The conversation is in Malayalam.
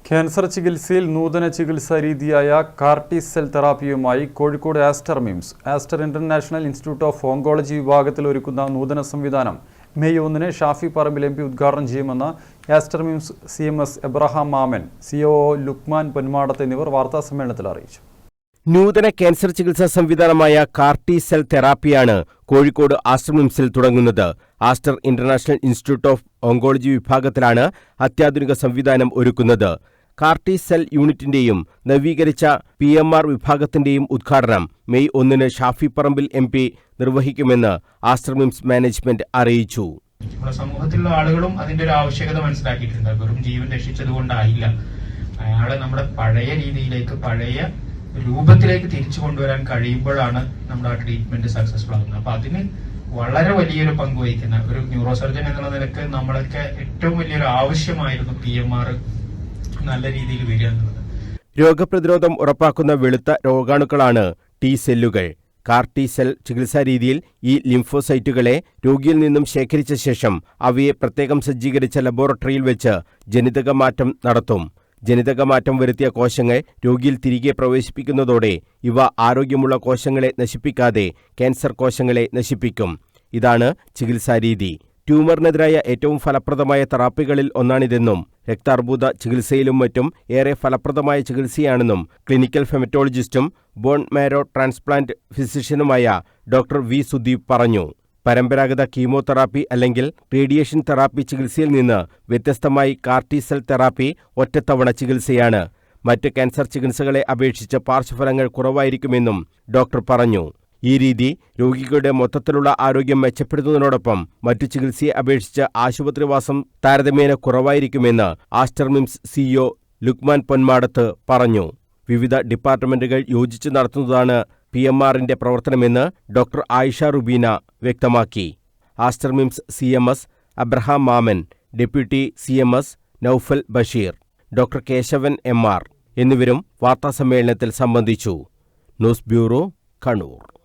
ക്യാൻസർ ചികിത്സയിൽ നൂതന ചികിത്സാ രീതിയായ കാർ-ടി സെൽ തെറാപ്പിയുമായി Kozhikode Aster MIMS Aster international institute of oncology വിഭാഗത്തിൽ ഒരുക്കുന്ന നൂതന സംവിധാനം മെയ് 1 ഷാഫി പറമ്പിൽ MP ഉദ്ഘാടനം ചെയ്യുമെന്ന് ആസ്റ്റർ മിംസ് CMS എബ്രഹാം മാമൻ, COO ലുക്മാൻ പൊന്മാടത്ത് എന്നിവർ വാർത്താസമ്മേളനത്തിൽ അറിയിച്ചു. നൂതന ക്യാൻസർ ചികിത്സാ സംവിധാനമായ കാർ-ടി സെൽ തെറാപ്പിയാണ് കോഴിക്കോട് ആസ്റ്റർ മിംസിൽ തുടങ്ങുന്നത്. Aster international institute of oncology വിഭാഗത്തിലാണ് അത്യാധുനിക സംവിധാനം ഒരുക്കുന്നത്. കാർ-ടി സെൽ യൂണിറ്റിന്റെയും നവീകരിച്ച PMR വിഭാഗത്തിന്റെയും ഉദ്ഘാടനം May 1 Shafi Parambil MP നിർവഹിക്കുമെന്ന് Aster MIMS management അറിയിച്ചു. നമ്മുടെ സമൂഹത്തിലുള്ള ആളുകളും അതിന്റെ ഒരു ആവശ്യകത മനസ്സിലാക്കിയിട്ടുണ്ട്. വെറും ജീവൻ രക്ഷിച്ചതുകൊണ്ടായില്ല, അയാളെ നമ്മുടെ പഴയ രീതിയിലേക്ക്, പഴയ രൂപത്തിലേക്ക് തിരിച്ചു കൊണ്ടുവരാൻ കഴിയുമ്പോഴാണ് നമ്മുടെ ആ ട്രീറ്റ്മെന്റ് സക്സസ്ഫുൾ ആകുന്നത്. അപ്പൊ അതിന് വളരെ വലിയൊരു പങ്ക് വഹിക്കുന്ന ഒരു ന്യൂറോ സർജൻ എന്നുള്ള നിലക്ക് നമ്മളൊക്കെ ഏറ്റവും വലിയൊരു ആവശ്യമായിരുന്നു PMR നല്ല രീതിയിൽ വരിക എന്നുള്ളത്. രോഗപ്രതിരോധം ഉറപ്പാക്കുന്ന വെളുത്ത രോഗാണുക്കളാണ് ടി സെല്ലുകൾ. കാർ-ടി സെൽ ചികിത്സാ രീതിയിൽ ഈ ലിംഫോസൈറ്റുകളെ രോഗിയിൽ നിന്നും ശേഖരിച്ച ശേഷം അവയെ പ്രത്യേകം സജ്ജീകരിച്ച ലബോറട്ടറിയിൽ വെച്ച് ജനിതകമാറ്റം നടത്തും. ജനിതകമാറ്റം വരുത്തിയ കോശങ്ങൾ രോഗിയിൽ തിരികെ പ്രവേശിപ്പിക്കുന്നതോടെ ഇവ ആരോഗ്യമുള്ള കോശങ്ങളെ നശിപ്പിക്കാതെ ക്യാൻസർ കോശങ്ങളെ നശിപ്പിക്കും. ഇതാണ് ചികിത്സാരീതി. ട്യൂമറിനെതിരായ ഏറ്റവും ഫലപ്രദമായ തെറാപ്പികളിൽ ഒന്നാണിതെന്നും രക്താർബുദ ചികിത്സയിലും മറ്റും ഏറെ ഫലപ്രദമായ ചികിത്സയാണെന്നും ക്ലിനിക്കൽ ഹെമറ്റോളജിസ്റ്റും ബോൺ മാരോ ട്രാൻസ്പ്ലാന്റ് ഫിസിഷ്യനുമായ ഡോക്ടർ V. സുദീപ് പറഞ്ഞു. പരമ്പരാഗത കീമോതെറാപ്പി അല്ലെങ്കിൽ റേഡിയേഷൻ തെറാപ്പി ചികിത്സയിൽ നിന്ന് വ്യത്യസ്തമായി കാർ-ടി സെൽ തെറാപ്പി ഒറ്റത്തവണ ചികിത്സയാണ്. മറ്റ് ക്യാൻസർ ചികിത്സകളെ അപേക്ഷിച്ച് പാർശ്വഫലങ്ങൾ കുറവായിരിക്കുമെന്നും ഡോക്ടർ പറഞ്ഞു. ഈ രീതി രോഗികളുടെ മൊത്തത്തിലുള്ള ആരോഗ്യം മെച്ചപ്പെടുത്തുന്നതിനോടൊപ്പം മറ്റു ചികിത്സയെ അപേക്ഷിച്ച് ആശുപത്രിവാസം താരതമ്യേന കുറവായിരിക്കുമെന്ന് ആസ്റ്റർ മിംസ് CEO ലുക്മാൻ പൊന്മാടത്ത് പറഞ്ഞു. വിവിധ ഡിപ്പാർട്ട്മെന്റുകൾ യോജിച്ച് നടത്തുന്നതാണ് PMRന്റെ പ്രവർത്തനമെന്ന് ഡോക്ടർ ആയിഷ റുബീന വ്യക്തമാക്കി. Aster MIMS CMS Abraham Mammen, deputy CMS Naufal Basheer, doctor Keshavan MR എന്നിവരും വാർത്താസമ്മേളനത്തിൽ സംബന്ധിച്ചു. News bureau, Kannur.